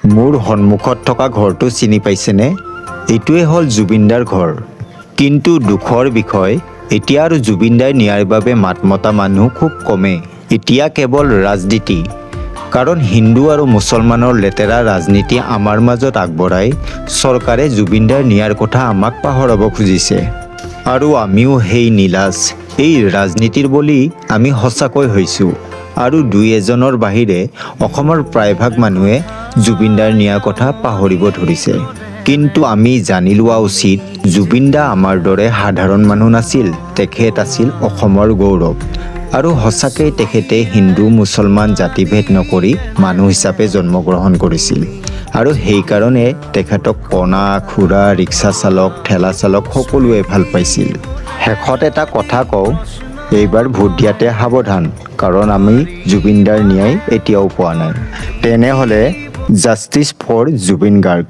মোৰ সন্মুখত থকা ঘৰটো চিনি পাইছেনে? এইটোৱে হ'ল জুবিনদাৰ ঘৰ। কিন্তু দুখৰ বিষয়, এতিয়া আৰু জুবিনদাই নিয়াৰ বাবে মাত মতা মানুহ খুব কমে। এতিয়া কেৱল ৰাজনীতি। কাৰণ হিন্দু আৰু মুছলমানৰ লেতেৰা ৰাজনীতি আমাৰ মাজত আগবঢ়াই চৰকাৰে জুবিনদাৰ নিয়াৰ কথা আমাক পাহৰাব খুজিছে। আৰু আমিও সেই নীলাজ। এই ৰাজনীতিৰ বলি আমি সঁচাকৈ হৈছোঁ। আৰু দুই এজনৰ বাহিৰে অসমৰ প্ৰায়ভাগ মানুহে জুবিনদাৰ নিয়াৰ কথা পাহৰিব ধৰিছে। কিন্তু আমি জানি লোৱা উচিত, জুবিনদা আমাৰ দৰে সাধাৰণ মানুহ নাছিল। তেখেত আছিল অসমৰ গৌৰৱ। আৰু সঁচাকৈ তেখেতে হিন্দু মুছলমান জাতিভেদ নকৰি মানুহ হিচাপে জন্মগ্ৰহণ কৰিছিল। আৰু সেইকাৰণে তেখেতক কণা, খুৰা, ৰিক্সা চালক, ঠেলা চালক সকলোৱে ভাল পাইছিল। শেষত এটা কথা কওঁ, এইবাৰ ভোট দিয়াতে সাৱধান, কাৰণ আমি জুবিনদাৰ ন্যায় এতিয়াও পোৱা নাই। তেনেহ'লে জাষ্টিছ ফৰ জুবিন গাৰ্গ।